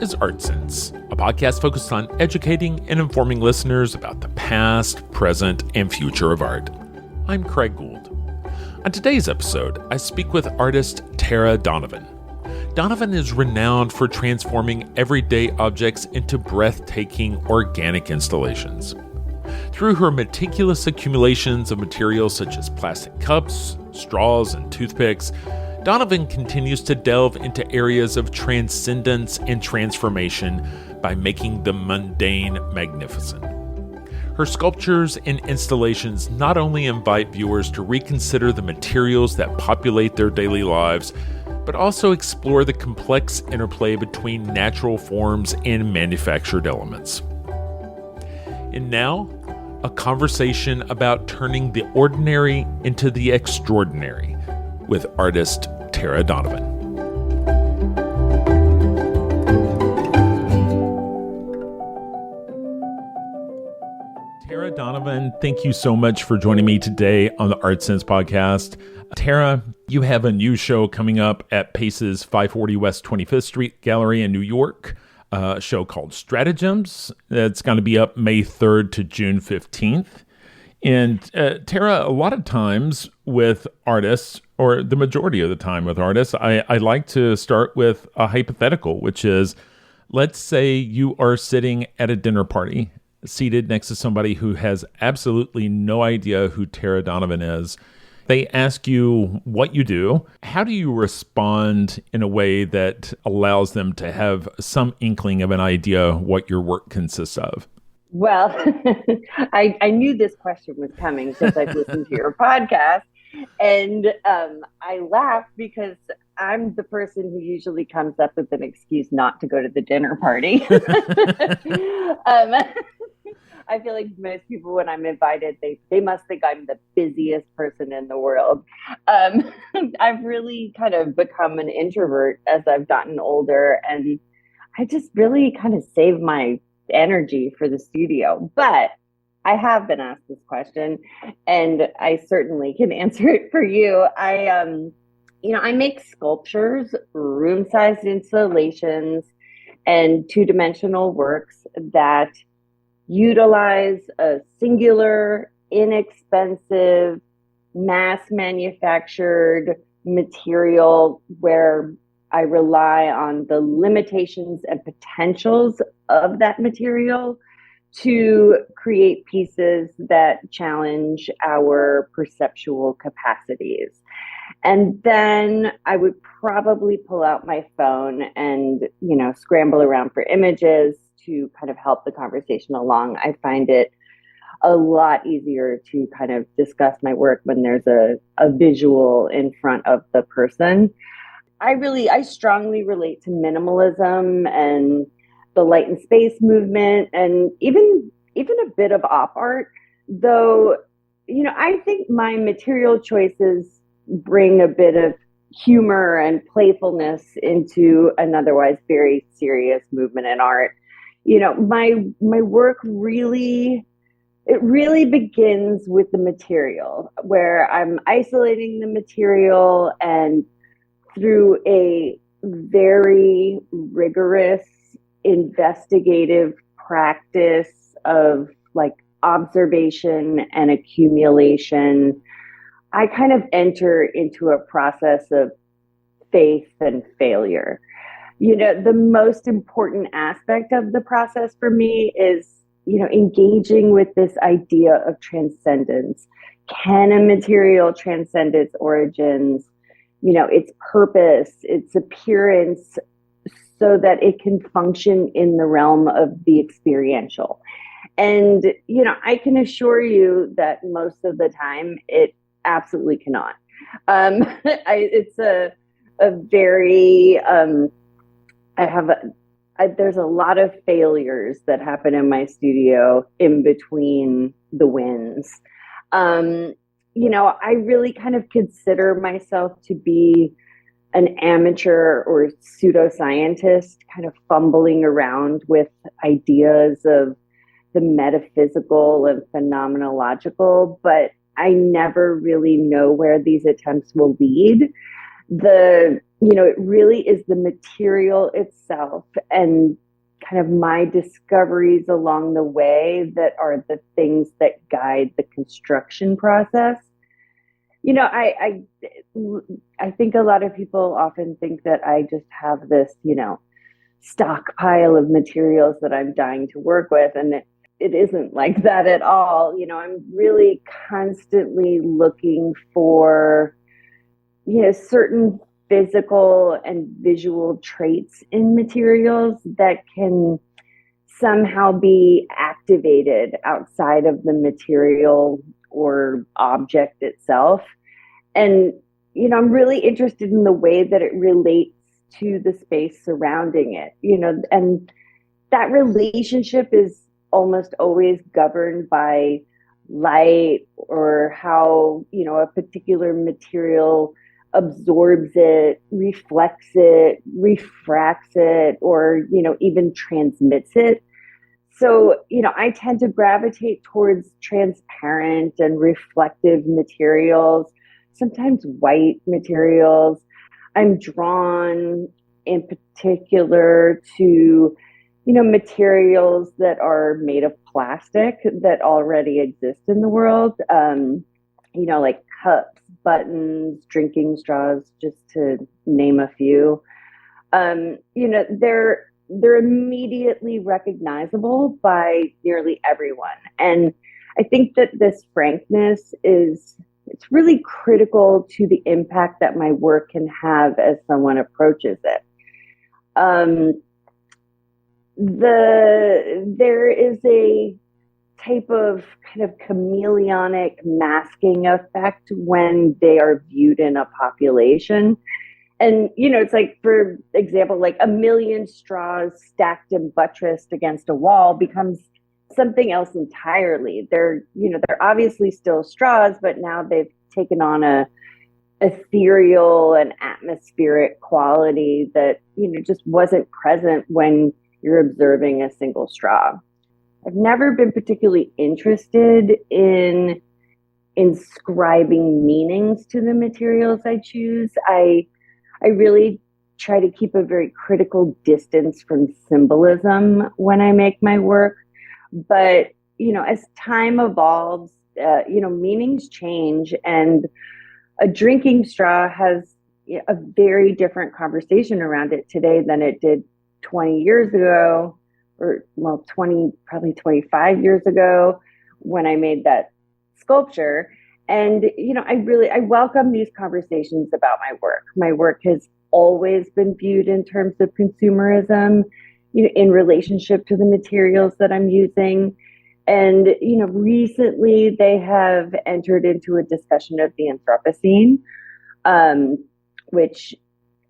is Art Sense, a podcast focused on educating and informing listeners about the past, present, and future of art. I'm Craig Gould. On today's episode, I speak with artist Tara Donovan. Donovan is renowned for transforming everyday objects into breathtaking organic installations. Through her meticulous accumulations of materials such as plastic cups, straws, and toothpicks, Donovan continues to delve into areas of transcendence and transformation by making the mundane magnificent. Her sculptures and installations not only invite viewers to reconsider the materials that populate their daily lives, but also explore the complex interplay between natural forms and manufactured elements. And now, a conversation about turning the ordinary into the extraordinary with artist Tara Donovan. Tara Donovan, thank you so much for joining me today on the Art Sense podcast. Tara, you have a new show coming up at Pace's 540 West 25th Street Gallery in New York, a show called Stratagems. That's going to be up May 3rd to June 15th. And Tara, a lot of times with artists, or the majority of the time with artists, I like to start with a hypothetical, which is, let's say you are sitting at a dinner party, seated next to somebody who has absolutely no idea who Tara Donovan is. They ask you what you do. How do you respond in a way that allows them to have some inkling of an idea what your work consists of? Well, I knew this question was coming since I've listened to your podcast. And I laughed because I'm the person who usually comes up with an excuse not to go to the dinner party. I feel like most people, when I'm invited, they must think I'm the busiest person in the world. I've really kind of become an introvert as I've gotten older, and I just really kind of save my energy for the studio. But I have been asked this question, and I certainly can answer it for you. I make sculptures, room-sized installations, and two-dimensional works that utilize a singular, inexpensive, mass-manufactured material where I rely on the limitations and potentials of that material to create pieces that challenge our perceptual capacities. And then I would probably pull out my phone and, scramble around for images to kind of help the conversation along. I find it a lot easier to kind of discuss my work when there's a visual in front of the person. I strongly relate to minimalism and the light and space movement, and even a bit of op art, though, I think my material choices bring a bit of humor and playfulness into an otherwise very serious movement in art. My work really begins with the material, where I'm isolating the material, and through a very rigorous investigative practice of observation and accumulation, I kind of enter into a process of faith and failure. The most important aspect of the process for me is, engaging with this idea of transcendence. Can a material transcend its origins, its purpose, its appearance, so that it can function in the realm of the experiential? And, I can assure you that most of the time it absolutely cannot. It's a very, there's a lot of failures that happen in my studio in between the wins. I really kind of consider myself to be an amateur or pseudoscientist, kind of fumbling around with ideas of the metaphysical and phenomenological, but I never really know where these attempts will lead. The it really is the material itself and kind of my discoveries along the way that are the things that guide the construction process. I think a lot of people often think that I just have this, stockpile of materials that I'm dying to work with. And it isn't like that at all. I'm really constantly looking for, certain physical and visual traits in materials that can somehow be activated outside of the material or object itself. And, I'm really interested in the way that it relates to the space surrounding it, and that relationship is almost always governed by light or how, a particular material absorbs it, reflects it, refracts it, or, even transmits it. So, I tend to gravitate towards transparent and reflective materials, sometimes white materials. I'm drawn in particular to, materials that are made of plastic that already exist in the world, like cups, buttons, drinking straws, just to name a few. They're immediately recognizable by nearly everyone. And I think that this frankness it's really critical to the impact that my work can have as someone approaches it. There is a type of kind of chameleonic masking effect when they are viewed in a population. And, it's like, for example, like a million straws stacked and buttressed against a wall becomes something else entirely. They're obviously still straws, but now they've taken on a ethereal and atmospheric quality that, just wasn't present when you're observing a single straw. I've never been particularly interested in inscribing meanings to the materials I choose. I really try to keep a very critical distance from symbolism when I make my work. But, as time evolves, meanings change, and a drinking straw has a very different conversation around it today than it did 20 years ago, or probably 25 years ago when I made that sculpture. And, I welcome these conversations about my work. My work has always been viewed in terms of consumerism, in relationship to the materials that I'm using. And, recently they have entered into a discussion of the Anthropocene, which,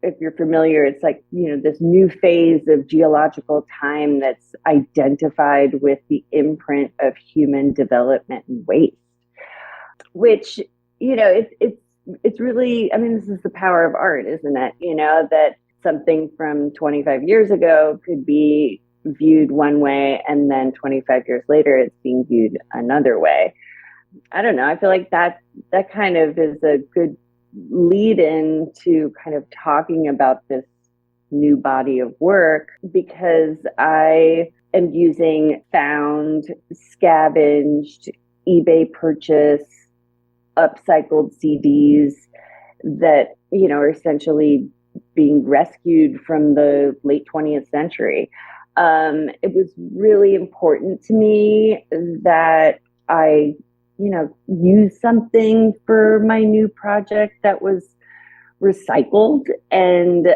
if you're familiar, it's like, this new phase of geological time that's identified with the imprint of human development and waste, which, it's really, this is the power of art, isn't it? That something from 25 years ago could be viewed one way, and then 25 years later it's being viewed another way. I don't know. I feel like that kind of is a good lead in to kind of talking about this new body of work, because I am using found, scavenged, eBay purchase, upcycled CDs that, are essentially being rescued from the late 20th century. It was really important to me that I, use something for my new project that was recycled. And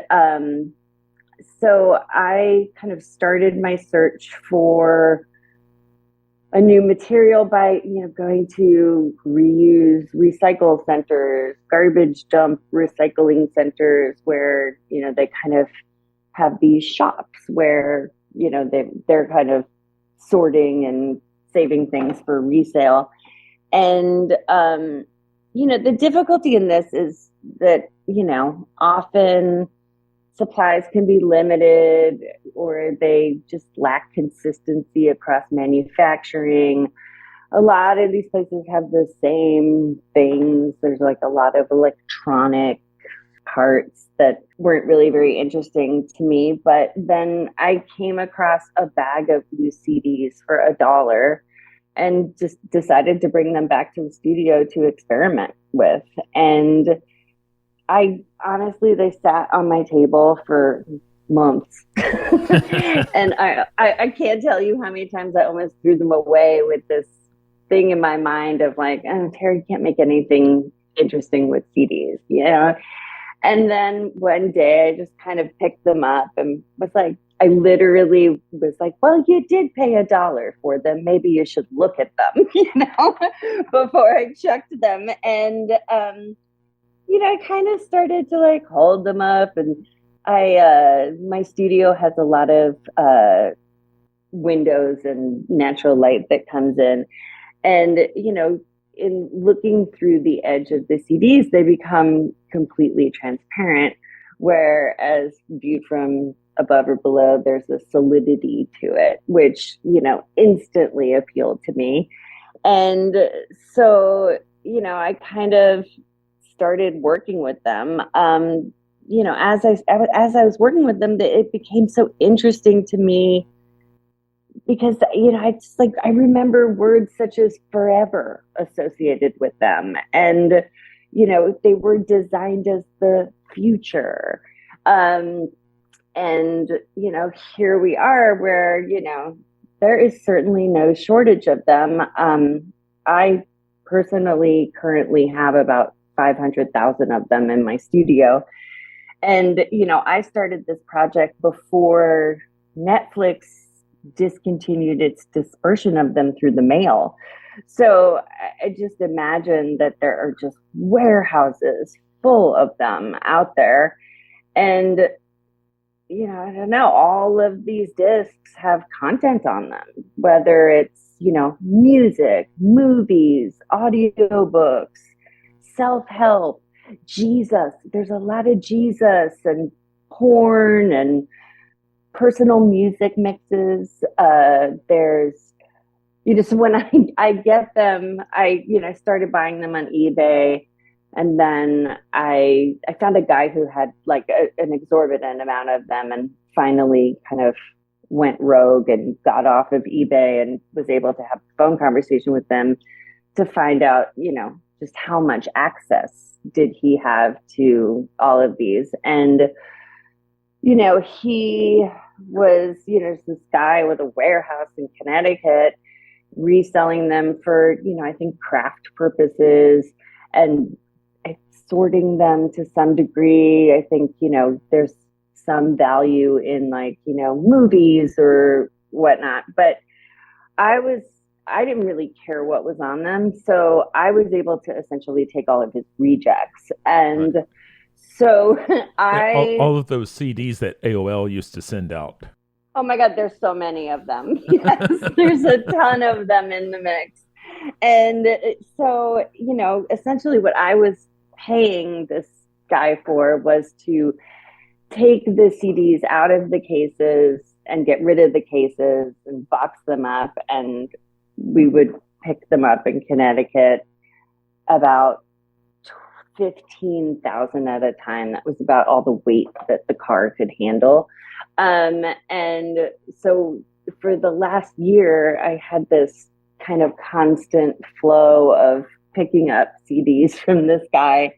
so I kind of started my search for a new material by, going to reuse recycle centers, garbage dump recycling centers, where, they kind of have these shops where, they're kind of sorting and saving things for resale. And, the difficulty in this is that, often supplies can be limited, or they just lack consistency across manufacturing. A lot of these places have the same things. There's like a lot of electronic parts that weren't really very interesting to me. But then I came across a bag of used CDs for $1 and just decided to bring them back to the studio to experiment with. And they sat on my table for months. And I can't tell you how many times I almost threw them away with this thing in my mind of like, oh, Tara, you can't make anything interesting with CDs, you know? And then one day I just kind of picked them up and was like, I literally was like, well, you did pay $1 for them. Maybe you should look at them, you know, before I chucked them. And, I kind of started to like hold them up, and my studio has a lot of windows and natural light that comes in. And, in looking through the edge of the CDs, they become completely transparent, whereas viewed from above or below, there's a solidity to it, which, instantly appealed to me. And so, I kind of started working with them. As I was working with them, it became so interesting to me because, I remember words such as forever associated with them. And, they were designed as the future. And, here we are where, there is certainly no shortage of them. I personally currently have about 500,000 of them in my studio. And, I started this project before Netflix discontinued its dispersion of them through the mail. So I just imagine that there are just warehouses full of them out there. And, I don't know, all of these discs have content on them, whether it's, music, movies, audiobooks, self-help, Jesus. There's a lot of Jesus and porn and personal music mixes. There's, so when I get them, I started buying them on eBay. And then I found a guy who had like an exorbitant amount of them, and finally kind of went rogue and got off of eBay and was able to have a phone conversation with them to find out, just how much access did he have to all of these. And, he was, this guy with a warehouse in Connecticut reselling them for, I think craft purposes and sorting them to some degree. I think, there's some value in like, movies or whatnot, but I didn't really care what was on them. So I was able to essentially take all of his rejects. And right. So all of those CDs that AOL used to send out. Oh my God, there's so many of them. Yes, there's a ton of them in the mix. And so, essentially what I was paying this guy for was to take the CDs out of the cases and get rid of the cases and box them up. And we would pick them up in Connecticut about 15,000 at a time. That was about all the weight that the car could handle. And so for the last year, I had this kind of constant flow of picking up CDs from this guy.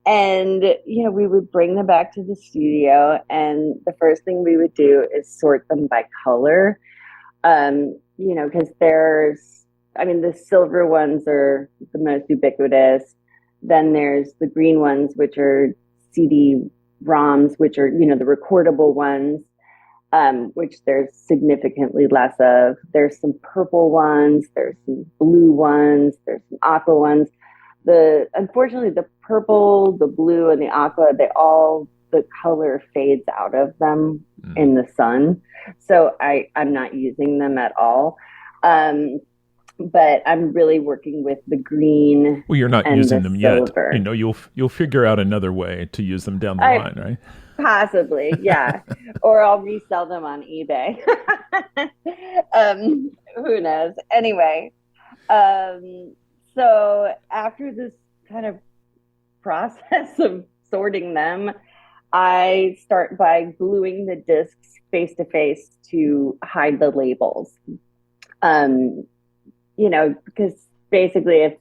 And, we would bring them back to the studio. And the first thing we would do is sort them by color. Because the silver ones are the most ubiquitous. Then there's the green ones, which are CD-ROMs, which are, the recordable ones, which there's significantly less of. There's some purple ones, there's some blue ones, there's some aqua ones. Unfortunately, the purple, the blue, and the aqua, the color fades out of them in the sun. So I'm not using them at all. But I'm really working with the green. Well, you're not using them silver. Yet. You'll figure out another way to use them down the line, right? Possibly, yeah. Or I'll resell them on eBay. Who knows? Anyway, so after this kind of process of sorting them, I start by gluing the discs face to face to hide the labels. Because basically if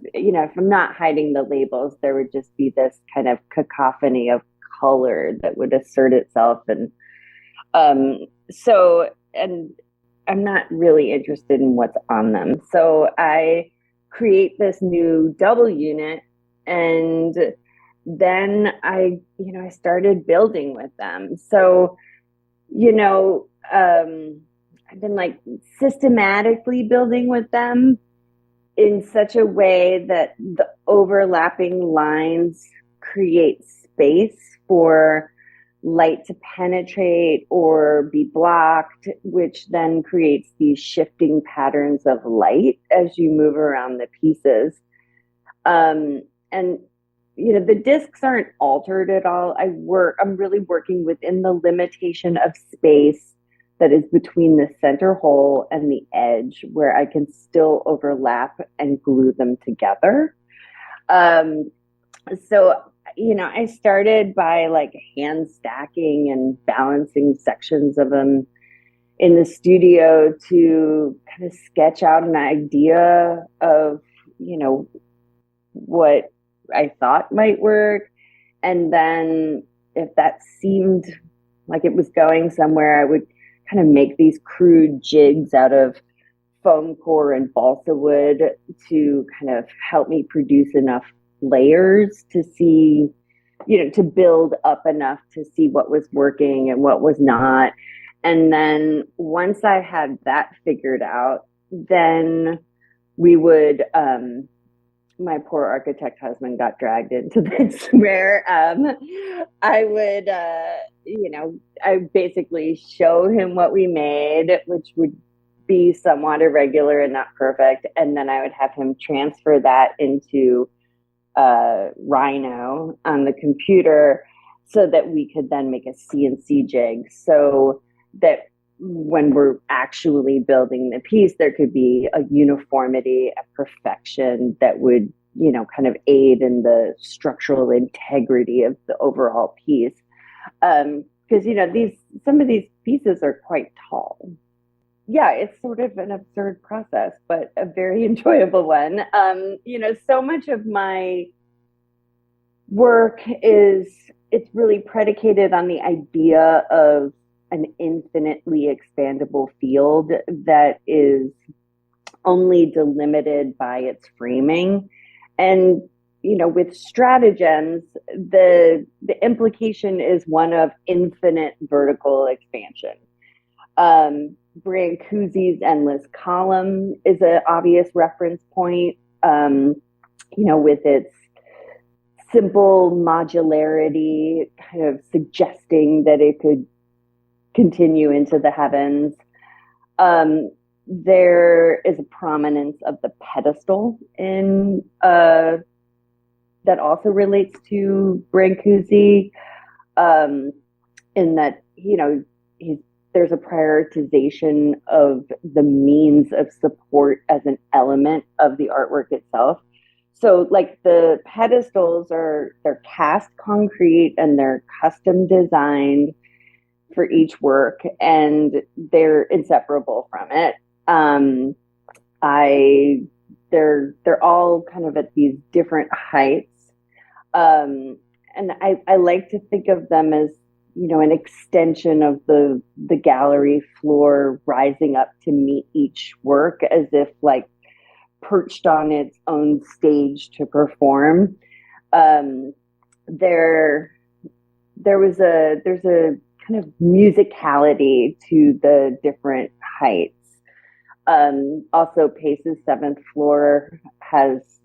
I'm not hiding the labels, there would just be this kind of cacophony of color that would assert itself. And and I'm not really interested in what's on them. So I create this new double unit, and then I started building with them. So, I've been like systematically building with them in such a way that the overlapping lines create space for light to penetrate or be blocked, which then creates these shifting patterns of light as you move around the pieces. And the discs aren't altered at all. I'm really working within the limitation of space that is between the center hole and the edge, where I can still overlap and glue them together. I started by like hand stacking and balancing sections of them in the studio to kind of sketch out an idea of, what I thought might work. And then if that seemed like it was going somewhere, I would kind of make these crude jigs out of foam core and balsa wood to kind of help me produce enough layers to see, to build up enough to see what was working and what was not. And then once I had that figured out, then we would, my poor architect husband got dragged into this where I would, I basically show him what we made, which would be somewhat irregular and not perfect. And then I would have him transfer that into Rhino on the computer so that we could then make a CNC jig, so that when we're actually building the piece, there could be a uniformity, a perfection that would, kind of aid in the structural integrity of the overall piece. Because, some of these pieces are quite tall. Yeah, it's sort of an absurd process, but a very enjoyable one. So much of my work it's really predicated on the idea of an infinitely expandable field that is only delimited by its framing. And, with stratagems, the implication is one of infinite vertical expansion. Brancusi's endless column is an obvious reference point, with its simple modularity, kind of suggesting that it could continue into the heavens. There is a prominence of the pedestal in that also relates to Brancusi, in that there's a prioritization of the means of support as an element of the artwork itself. So like the pedestals they're cast concrete and they're custom designed for each work, and they're inseparable from it. They're all kind of at these different heights. And I like to think of them as, an extension of the gallery floor rising up to meet each work, as if like perched on its own stage to perform. There's a kind of musicality to the different heights. Also, Pace's seventh floor has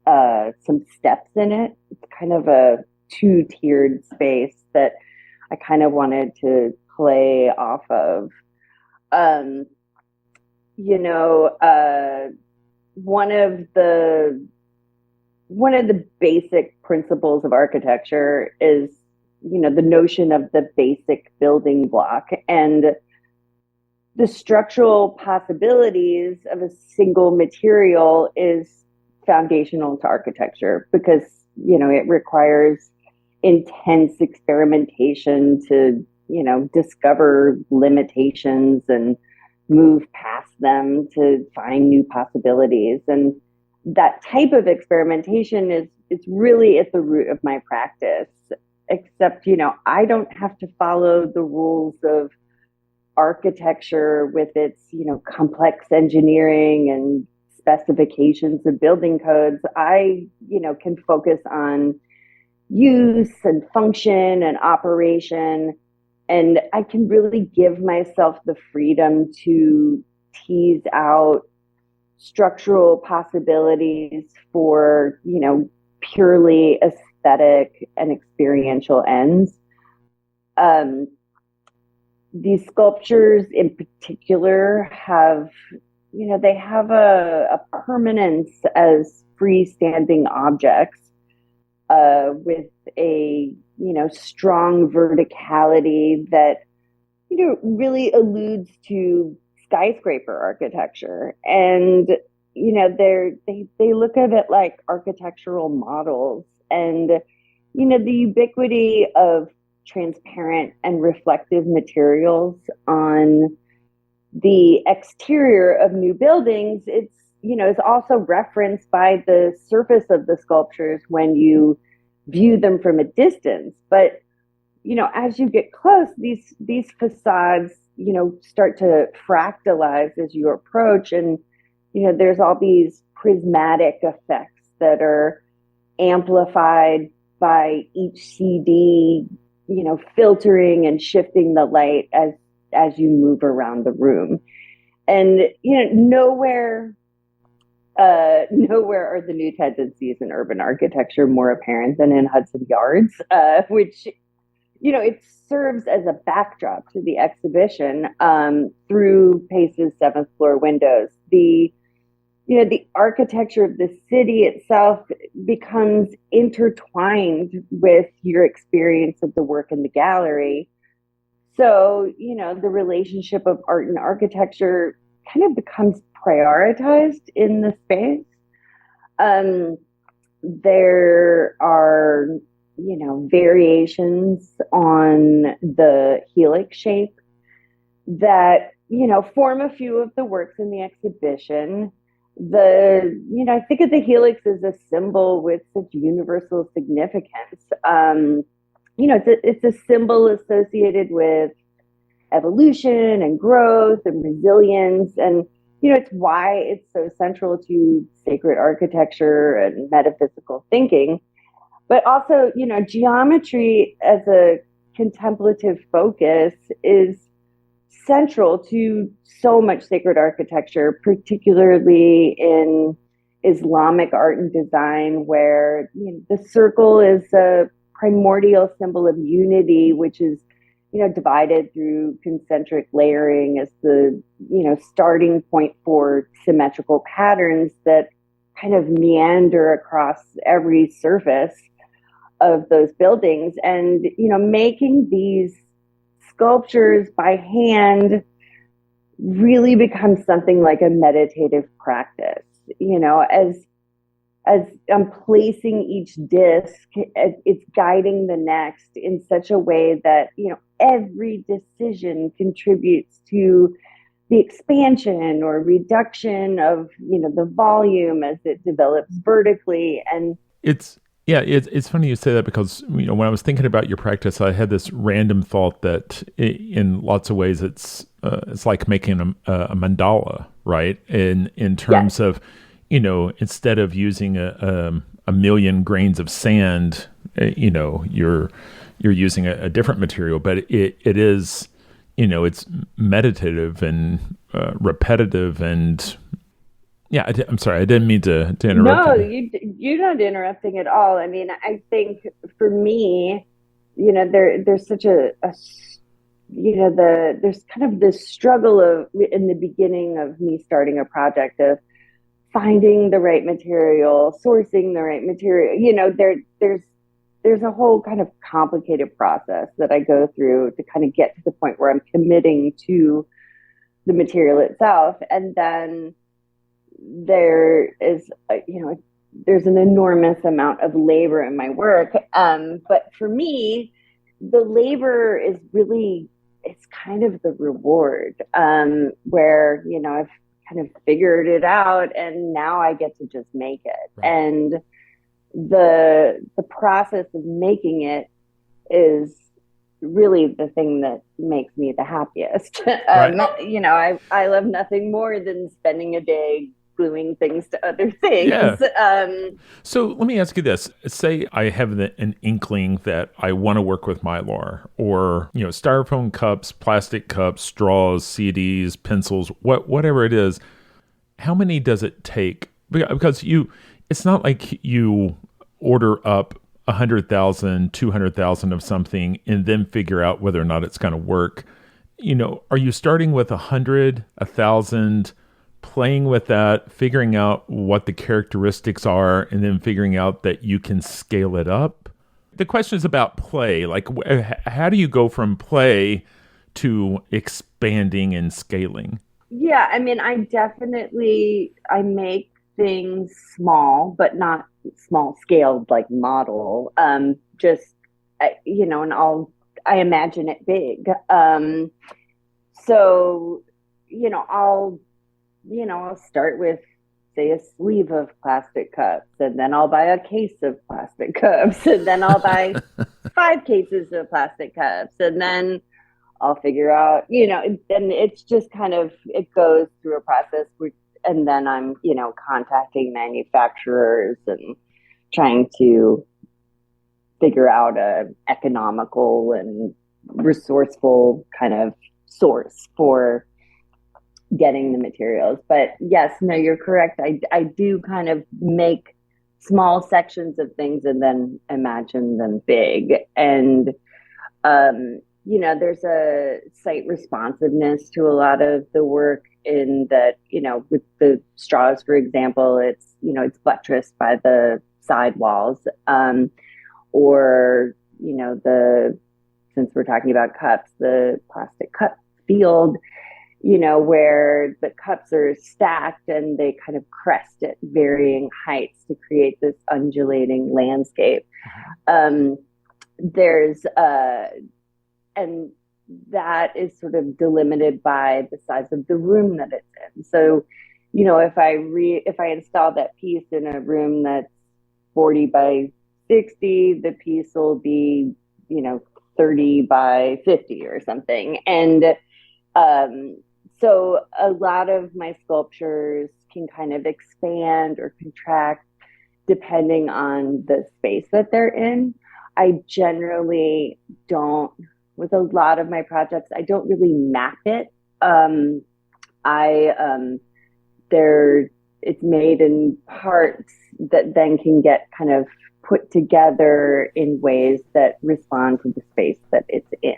some steps in it. It's kind of a two-tiered space that I kind of wanted to play off of. One of the basic principles of architecture is, the notion of the basic building block, and the structural possibilities of a single material is foundational to architecture, because, it requires intense experimentation to, discover limitations and move past them to find new possibilities. And that type of experimentation is it's really at the root of my practice. Except, I don't have to follow the rules of architecture with its, complex engineering and specifications of building codes. I, can focus on use and function and operation. And I can really give myself the freedom to tease out structural possibilities for, purely aesthetic and experiential ends. These sculptures in particular have, they have a permanence as freestanding objects with a, strong verticality that, really alludes to skyscraper architecture. And, they look a bit like architectural models. And, the ubiquity of transparent and reflective materials on the exterior of new buildings, it's, is also referenced by the surface of the sculptures when you view them from a distance. But, as you get close, these facades, start to fractalize as you approach. And, there's all these prismatic effects that are amplified by each CD, filtering and shifting the light as you move around the room. And, nowhere are the new tendencies in urban architecture more apparent than in Hudson Yards, which, it serves as a backdrop to the exhibition through Pace's seventh floor windows. The architecture of the city itself becomes intertwined with your experience of the work in the gallery. So, the relationship of art and architecture kind of becomes prioritized in the space. There are, variations on the helix shape that, form a few of the works in the exhibition. I think of the helix as a symbol with such universal significance. It's a symbol associated with evolution and growth and resilience. And, it's why it's so central to sacred architecture and metaphysical thinking. But also, geometry as a contemplative focus is central to so much sacred architecture, particularly in Islamic art and design, where the circle is a primordial symbol of unity, which is divided through concentric layering as the starting point for symmetrical patterns that kind of meander across every surface of those buildings. And making these sculptures by hand really becomes something like a meditative practice. As I'm placing each disc, it's guiding the next in such a way that every decision contributes to the expansion or reduction of the volume as it develops vertically. And it's funny you say that, because when I was thinking about your practice, I had this random thought that in lots of ways it's like making a mandala, right? In terms of instead of using a million grains of sand, you're using a different material, but it is it's meditative and repetitive. And I'm sorry, I didn't mean to interrupt. No, you're not interrupting at all. I mean, I think for me, there's such there's kind of this struggle of in the beginning of me starting a project of finding the right material, sourcing the right material. There's a whole kind of complicated process that I go through to kind of get to the point where I'm committing to the material itself. And then there is, there's an enormous amount of labor in my work. But for me, the labor is really, it's kind of the reward, where, I've kind of figured it out and now I get to just make it. Right. And the process of making it is really the thing that makes me the happiest. Right. I love nothing more than spending a day gluing things to other things. Yeah. So let me ask you this. Say I have an inkling that I want to work with Mylar or, styrofoam cups, plastic cups, straws, CDs, pencils, whatever it is. How many does it take? Because it's not like you order up 100,000, 200,000 of something and then figure out whether or not it's going to work. Are you starting with 100, 1,000, playing with that, figuring out what the characteristics are, and then figuring out that you can scale it up? The question is about play. Like, how do you go from play to expanding and scaling? Yeah, I mean, I make things small, but not small scaled like model. And I imagine it big. So, I'll start with, say, a sleeve of plastic cups, and then I'll buy a case of plastic cups, and then I'll buy 5 cases of plastic cups, and then I'll figure out, and it's just kind of, it goes through a process and then I'm, contacting manufacturers and trying to figure out a economical and resourceful kind of source for getting the materials. But yes, no, you're correct. I do kind of make small sections of things and then imagine them big. And, there's a site responsiveness to a lot of the work in that, with the straws, for example, it's buttressed by the side walls, or, since we're talking about cups, the plastic cup field, where the cups are stacked and they kind of crest at varying heights to create this undulating landscape. And that is sort of delimited by the size of the room that it's in. So, if I install that piece in a room that's 40 by 60, the piece will be, 30 by 50 or something. And so a lot of my sculptures can kind of expand or contract depending on the space that they're in. I generally don't, with a lot of my projects, I don't really map it. It's made in parts that then can get kind of put together in ways that respond to the space that it's in.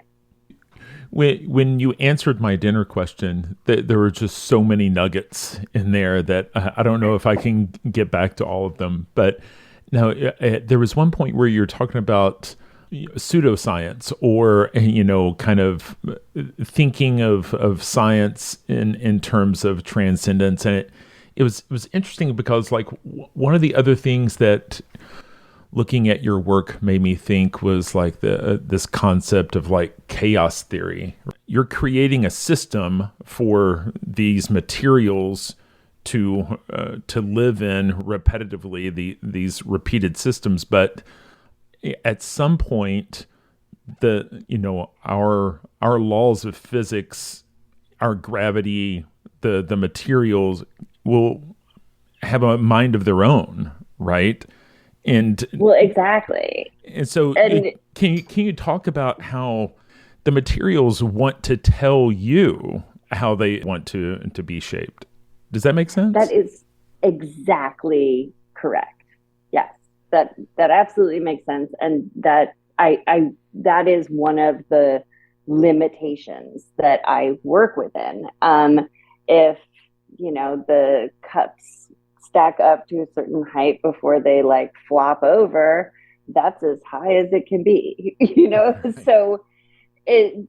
When you answered my dinner question, there were just so many nuggets in there that I don't know if I can get back to all of them. But now, there was one point where you're talking about pseudoscience, or kind of thinking of science in terms of transcendence, and it was interesting because, like, one of the other things that looking at your work made me think was like this concept of like chaos theory. You're creating a system for these materials to live in repetitively, these repeated systems, but at some point, our laws of physics, our gravity, the materials will have a mind of their own, right? And well, exactly. And so, can you talk about how the materials want to tell you how they want to be shaped? Does that make sense? That is exactly correct. Yes, that absolutely makes sense, and that that is one of the limitations that I work within. If the cups stack up to a certain height before they like flop over, that's as high as it can be. So there's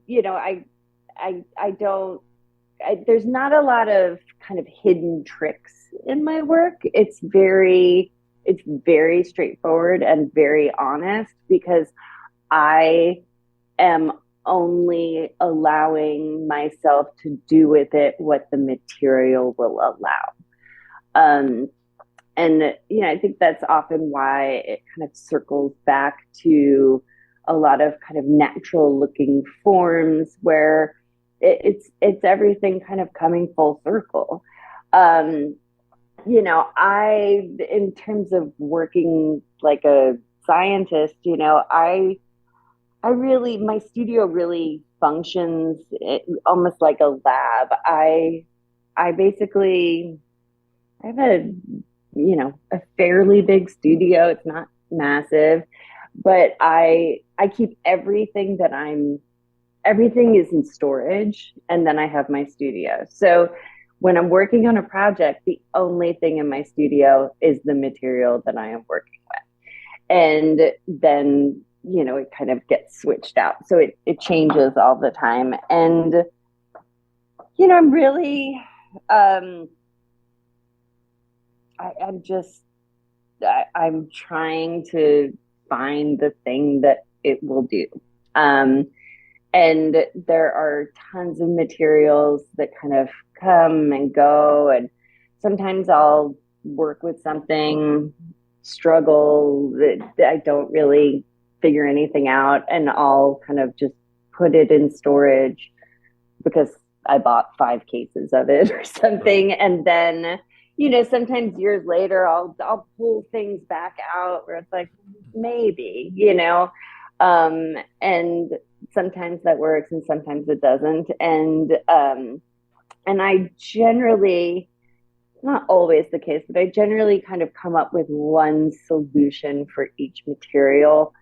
not a lot of kind of hidden tricks in my work. It's very it's very straightforward and very honest, because I am only allowing myself to do with it what the material will allow. Um, and, I think that's often why it kind of circles back to a lot of kind of natural looking forms where it's everything kind of coming full circle. In terms of working like a scientist, my studio really functions almost like a lab. I basically, I have a fairly big studio. It's not massive, but I keep everything is in storage, and then I have my studio. So when I'm working on a project, the only thing in my studio is the material that I am working with. And then, it kind of gets switched out. So it changes all the time. And, I'm really, I'm trying to find the thing that it will do. And there are tons of materials that kind of come and go. And sometimes I'll work with something, struggle, that I don't really figure anything out, and I'll kind of just put it in storage because I bought 5 cases of it or something. And then, sometimes years later, I'll pull things back out where it's like, maybe, and sometimes that works and sometimes it doesn't. And I generally, not always the case, but I generally kind of come up with one solution for each material,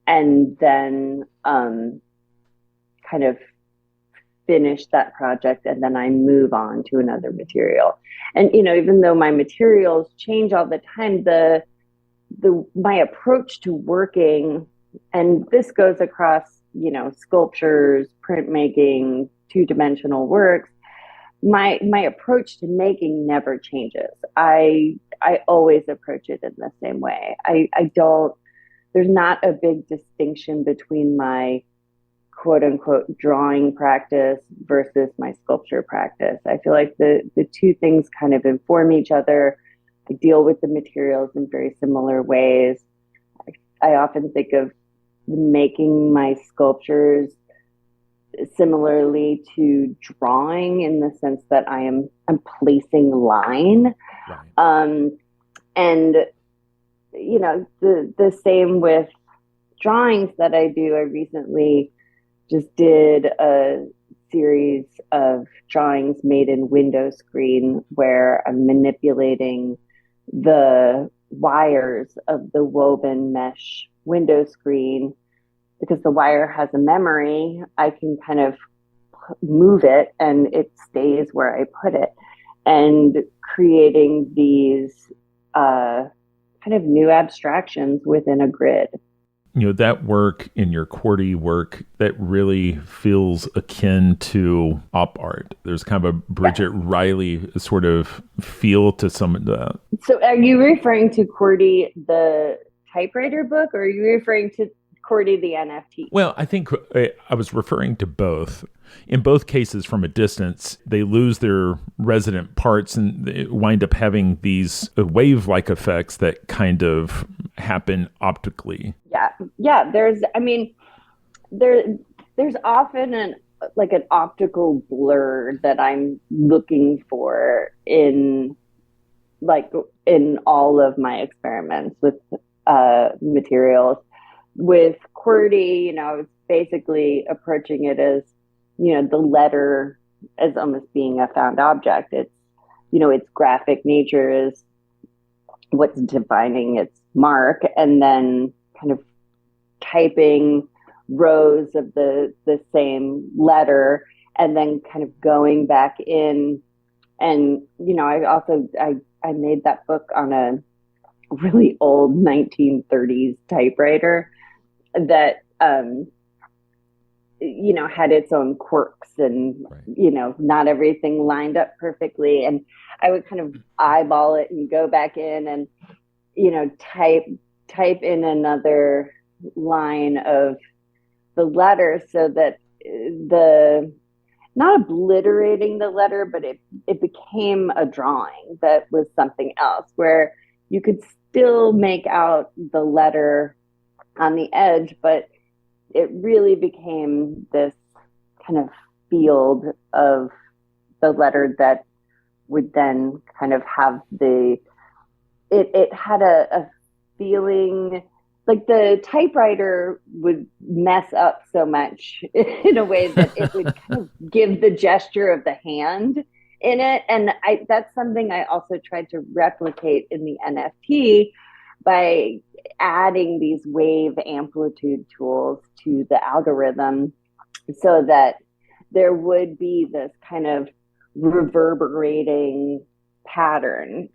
and then kind of finish that project, and then I move on to another material. And even though my materials change all the time, my approach to working, and this goes across sculptures, printmaking, 2-dimensional works, my approach to making never changes. I always approach it in the same way. I don't, there's not a big distinction between my quote unquote drawing practice versus my sculpture practice. I feel like the two things kind of inform each other. I deal with the materials in very similar ways. I often think of making my sculptures similarly to drawing, in the sense that I'm placing line. Right. And the same with drawings that I do. I recently just did a series of drawings made in window screen where I'm manipulating the wires of the woven mesh window screen. Because the wire has a memory, I can kind of move it and it stays where I put it. And creating these kind of new abstractions within a grid. That work in your QWERTY work, that really feels akin to op art. There's kind of a Bridget Riley sort of feel to some of that. So are you referring to QWERTY, the typewriter book, or are you referring to QWERTY, the NFT? Well, I think I was referring to both. In both cases, from a distance, they lose their resident parts and they wind up having these wave-like effects that kind of happen optically. Yeah. There's often an optical blur that I'm looking for in all of my experiments with materials. With QWERTY, I was basically approaching it as, the letter as almost being a found object. It's, its graphic nature is what's defining its mark, and then kind of typing rows of the same letter, and then kind of going back in. And, I made that book on a really old 1930s typewriter that, had its own quirks, and, right. Not everything lined up perfectly. And I would kind of eyeball it and go back in. And type in another line of the letter so that the not obliterating the letter, but it became a drawing that was something else where you could still make out the letter on the edge, but it really became this kind of field of the letter that would then kind of have it had a feeling like the typewriter would mess up so much in a way that it would kind of give the gesture of the hand in it. And that's something I also tried to replicate in the NFT by adding these wave amplitude tools to the algorithm so that there would be this kind of reverberating pattern.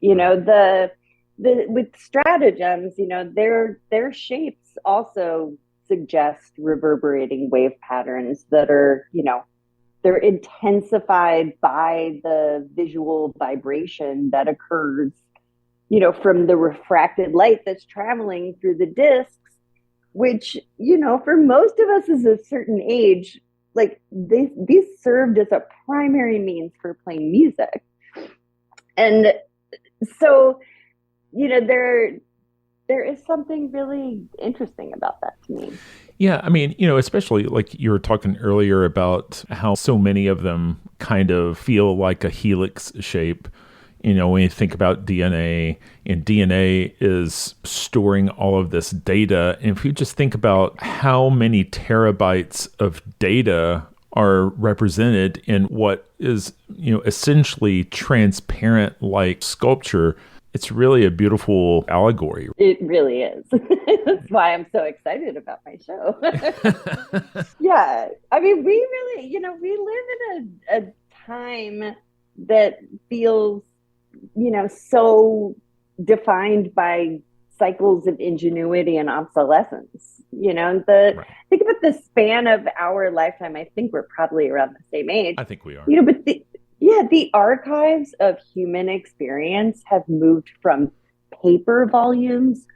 With stratagems, their shapes also suggest reverberating wave patterns that are, they're intensified by the visual vibration that occurs, from the refracted light that's traveling through the discs, which, for most of us is a certain age, like these served as a primary means for playing music. And so, there is something really interesting about that to me. Yeah, I mean, especially like you were talking earlier about how so many of them kind of feel like a helix shape. When you think about DNA, and DNA is storing all of this data. And if you just think about how many terabytes of data are represented in what is, essentially transparent like sculpture, it's really a beautiful allegory. It really is. That's why I'm so excited about my show. Yeah. I mean, we really, we live in a time that feels, so defined by cycles of ingenuity and obsolescence. Right. Think about the span of our lifetime. I think we're probably around the same age. I think we are. But the archives of human experience have moved from paper volumes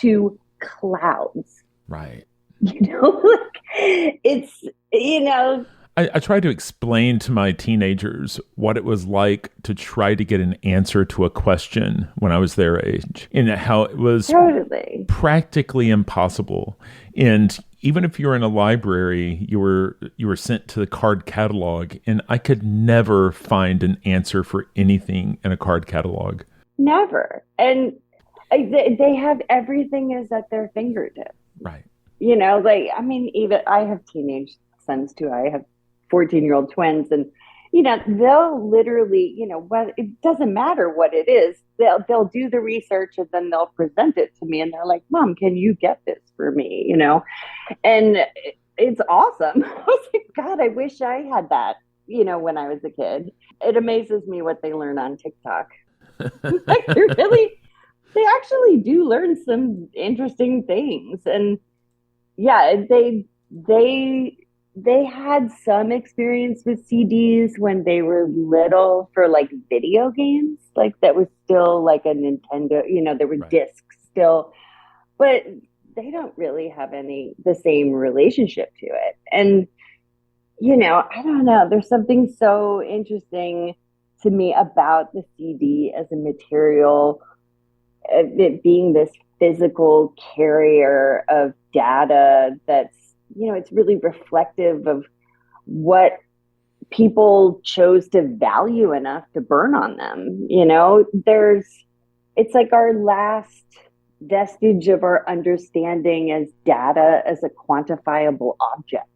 to clouds. Right. It's, I tried to explain to my teenagers what it was like to try to get an answer to a question when I was their age, and how it was practically impossible. And even if you were in a library, you were sent to the card catalog, and I could never find an answer for anything in a card catalog. Never. And they have everything is at their fingertips. Right. Even I have teenage sons too. I have 14-year-old twins, and they'll literally, it doesn't matter what it is, they'll do the research and then they'll present it to me, and they're like, Mom, can you get this for me? And it's awesome. I was like, God, I wish I had that, when I was a kid. It amazes me what they learn on TikTok. Like, they actually do learn some interesting things. And yeah, they had some experience with CDs when they were little for like video games. Like that was still like a Nintendo, there were right. discs still, but they don't really have the same relationship to it. And, I don't know, there's something so interesting to me about the CD as a material, it being this physical carrier of data that's, it's really reflective of what people chose to value enough to burn on them. It's like our last vestige of our understanding as data as a quantifiable object.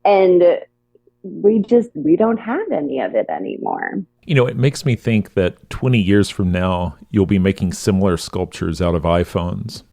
And we don't have any of it anymore. It makes me think that 20 years from now, you'll be making similar sculptures out of iPhones.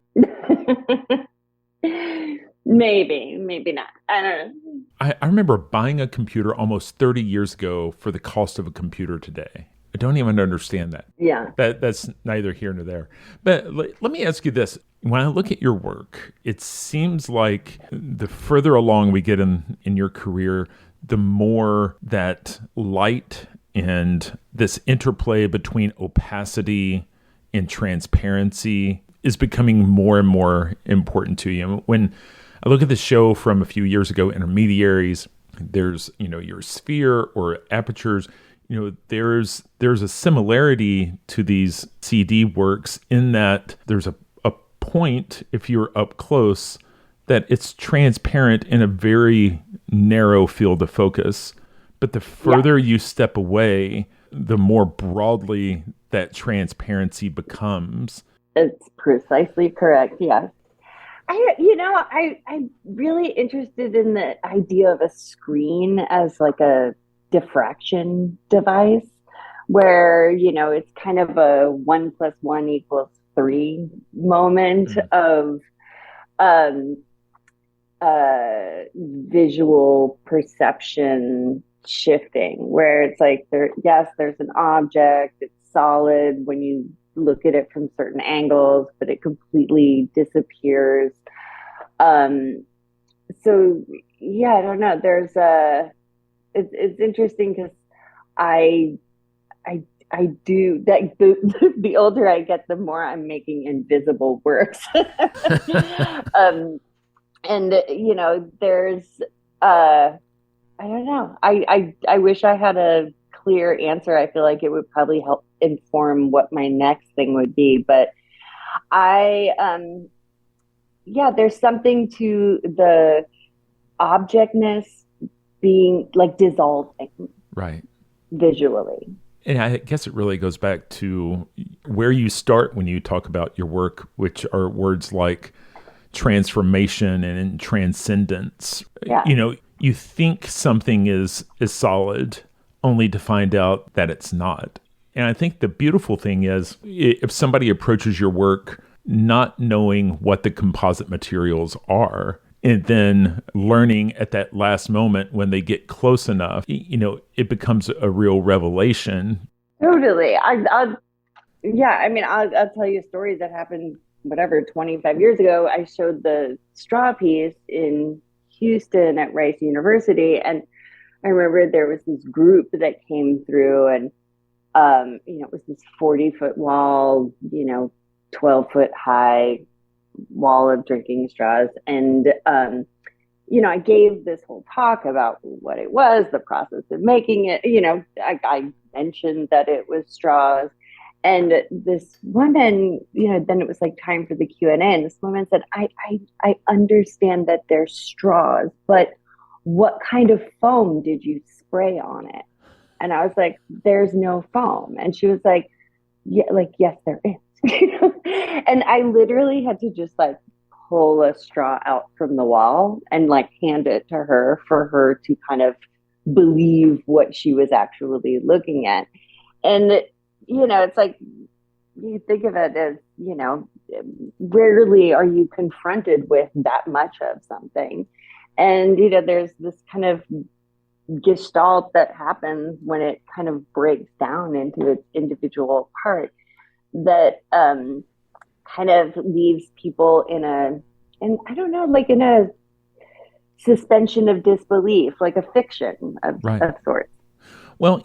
Maybe not. I don't know. I remember buying a computer almost 30 years ago for the cost of a computer today. I don't even understand that. Yeah. That's neither here nor there. But let me ask you this. When I look at your work, it seems like the further along we get in your career, the more that light and this interplay between opacity and transparency is becoming more and more important to you. When I look at the show from a few years ago, Intermediaries, there's, your sphere or apertures, there's a similarity to these CD works in that there's a point, if you're up close, that it's transparent in a very narrow field of focus. But the further you step away, the more broadly that transparency becomes. It's precisely correct. Yes. I'm really interested in the idea of a screen as like a diffraction device where, it's kind of a 1 + 1 = 3 moment of visual perception shifting, where it's like there's an object, it's solid when you look at it from certain angles, but it completely disappears. So yeah, I don't know. It's interesting because I do that. The older I get, the more I'm making invisible works. And there's I don't know. I wish I had a clear answer. I feel like it would probably help inform what my next thing would be. But there's something to the objectness being like dissolving, right, visually. And I guess it really goes back to where you start when you talk about your work, which are words like transformation and transcendence. Yeah. You think something is solid only to find out that it's not. And I think the beautiful thing is if somebody approaches your work not knowing what the composite materials are, and then learning at that last moment when they get close enough, it becomes a real revelation. Totally. I'll tell you a story that happened, 25 years ago. I showed the straw piece in Houston at Rice University. And I remember there was this group that came through and, it was this 40-foot wall, 12-foot high wall of drinking straws. And, I gave this whole talk about what it was, the process of making it. I mentioned that it was straws. And this woman, then it was like time for the Q&A. And this woman said, I understand that they're straws, but what kind of foam did you spray on it? And I was like, there's no foam. And she was like, yes, there is. And I literally had to just like pull a straw out from the wall and like hand it to her for her to kind of believe what she was actually looking at. And it's like, you think of it as, rarely are you confronted with that much of something. And, there's this kind of gestalt that happens when it kind of breaks down into its individual part that kind of leaves people in a suspension of disbelief, like a fiction of sorts. Well,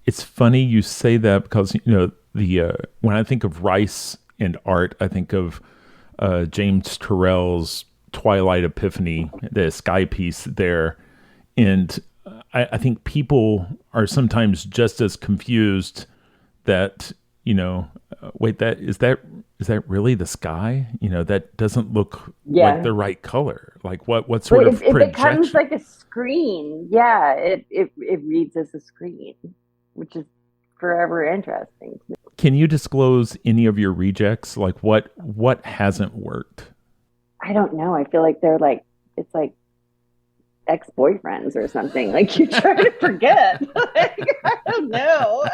it's funny you say that because when I think of Rice and art, I think of James Turrell's Twilight Epiphany, the sky piece there, and I think people are sometimes just as confused that wait, that is that really the sky? That doesn't look like the right color. Like what sort of projection? It becomes like a screen. Yeah, it reads as a screen, which is forever interesting to me. Can you disclose any of your rejects? Like what hasn't worked? I don't know. I feel like it's like ex-boyfriends or something. Like you try to forget. Like, I don't know.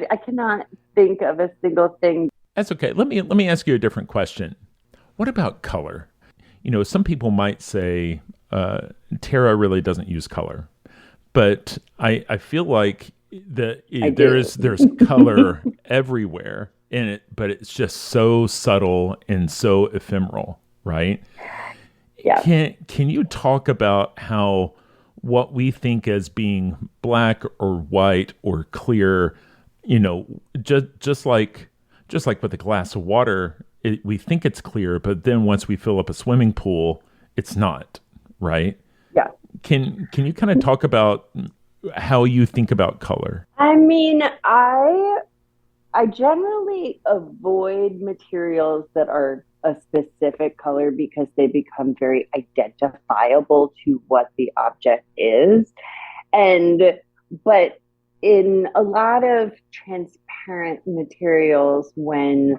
I cannot think of a single thing. That's okay. Let me ask you a different question. What about color? Some people might say Tara really doesn't use color, but I feel like there's color everywhere in it, but it's just so subtle and so ephemeral, right? Yeah. Can you talk about how what we think as being black or white or clear, just like with a glass of water, we think it's clear, but then once we fill up a swimming pool, it's not, right? Yeah. Can you kind of talk about how you think about color? I mean, I generally avoid materials that are a specific color because they become very identifiable to what the object is. But in a lot of transparent materials, when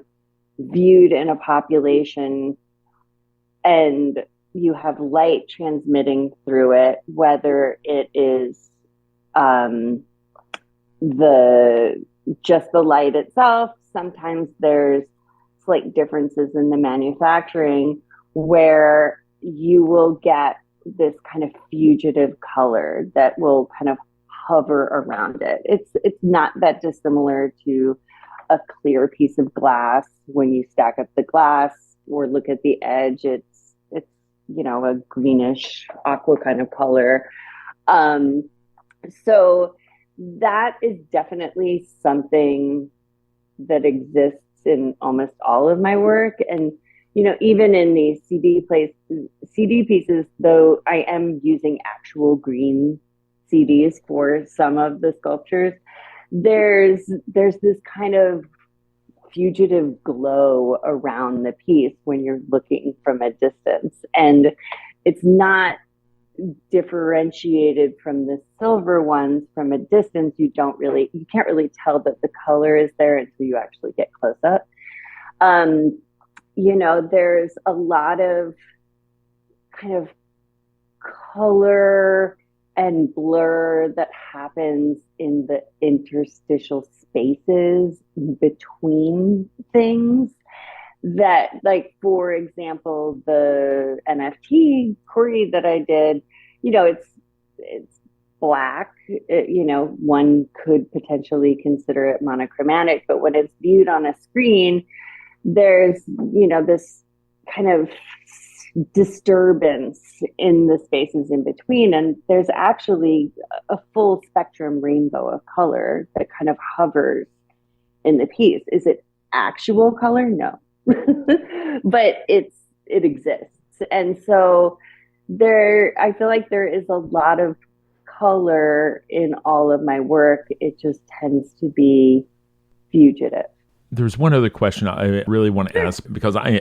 viewed in a population and you have light transmitting through it, whether it is the just the light itself. Sometimes there's slight differences in the manufacturing where you will get this kind of fugitive color that will kind of hover around it. It's not that dissimilar to a clear piece of glass. When you stack up the glass or look at the edge, it's a greenish aqua kind of color. So that is definitely something that exists in almost all of my work. And, even in these CD pieces, though I am using actual green CDs for some of the sculptures, there's this kind of fugitive glow around the piece when you're looking from a distance. And it's not differentiated from the silver ones from a distance. You can't really tell that the color is there until you actually get close up. There's a lot of kind of color and blur that happens in the interstitial spaces between things. That, like, for example, the NFT query that I did, it's black. One could potentially consider it monochromatic, but when it's viewed on a screen, there's, this kind of disturbance in the spaces in between. And there's actually a full spectrum rainbow of color that kind of hovers in the piece. Is it actual color? No. But it exists. And so I feel like there is a lot of color in all of my work. It just tends to be fugitive. There's one other question I really want to ask, because I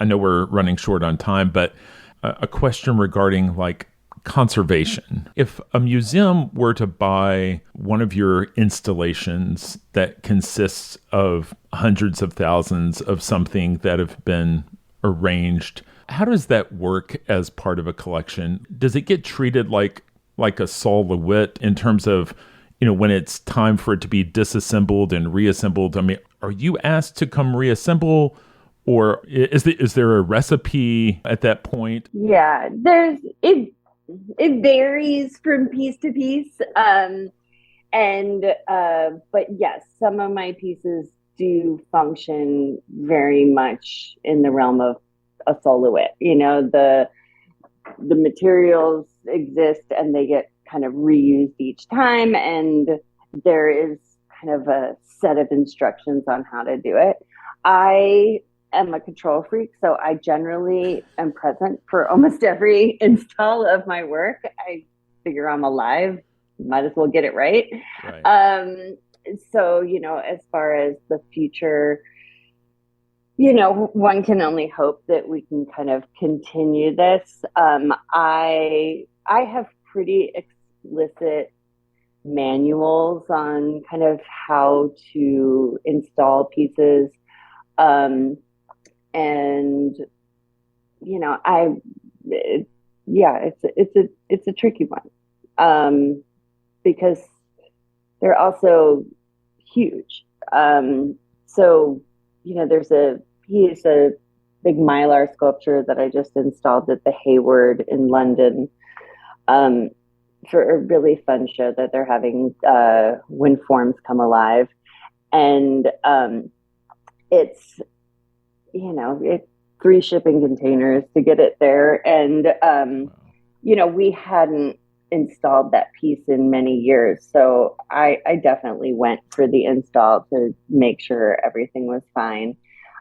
know we're running short on time, but a question regarding like conservation. If a museum were to buy one of your installations that consists of hundreds of thousands of something that have been arranged, how does that work as part of a collection? Does it get treated like a Sol LeWitt in terms of, when it's time for it to be disassembled and reassembled? I mean, are you asked to come reassemble, or is there a recipe at that point? Yeah, it varies from piece to piece. But yes, some of my pieces do function very much in the realm of a Sol LeWitt. The materials exist and they get kind of reused each time, and there is kind of a set of instructions on how to do it. I am a control freak, so I generally am present for almost every install of my work. I figure I'm alive, might as well get it right. So, as far as the future, one can only hope that we can kind of continue this. I have pretty explicit manuals on kind of how to install pieces. It's a tricky one, because they're also huge. He's a big Mylar sculpture that I just installed at the Hayward in London, for a really fun show that they're having, when forms come alive. And it's 3 shipping containers to get it there. And we hadn't installed that piece in many years. So I definitely went for the install to make sure everything was fine.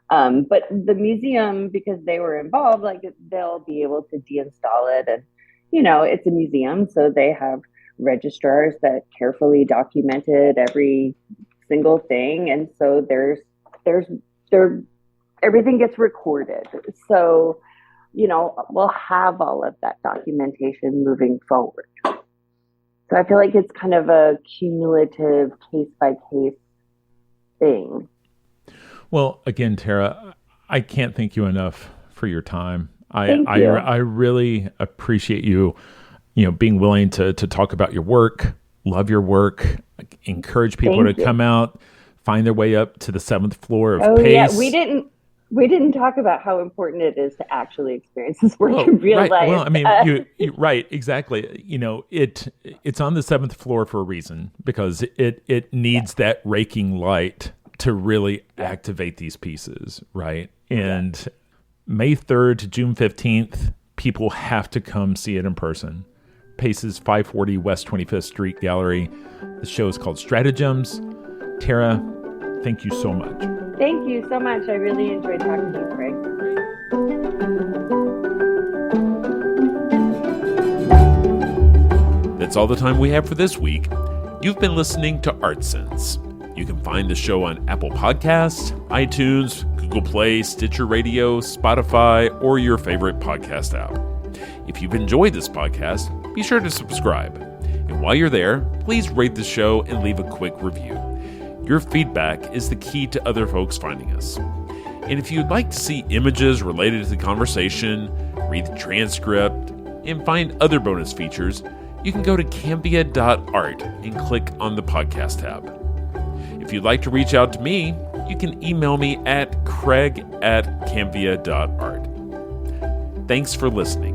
But the museum, because they were involved, like they'll be able to deinstall it. And, it's a museum, so they have registrars that carefully documented every single thing. And so everything gets recorded. So, we'll have all of that documentation moving forward. So I feel like it's kind of a cumulative case by case thing. Well, again, Tara, I can't thank you enough for your time. Thank you. I really appreciate you, being willing to talk about your work, love your work, encourage people to come out, find their way up to the 7th floor of PACE. Yeah, we didn't talk about how important it is to actually experience this work in real life. Well, I mean, right, exactly. It's on the 7th floor for a reason, because it needs that raking light to really activate these pieces, right? And May 3rd to June 15th, people have to come see it in person. PACE's 540 West 25th Street Gallery. The show is called Stratagems. Tara, thank you so much. Thank you so much. I really enjoyed talking to you, Craig. That's all the time we have for this week. You've been listening to Art Sense. You can find the show on Apple Podcasts, iTunes, Google Play, Stitcher Radio, Spotify, or your favorite podcast app. If you've enjoyed this podcast, be sure to subscribe. And while you're there, please rate the show and leave a quick review. Your feedback is the key to other folks finding us. And if you'd like to see images related to the conversation, read the transcript, and find other bonus features, you can go to cambia.art and click on the podcast tab. If you'd like to reach out to me, you can email me at craig@cambia.art. Thanks for listening.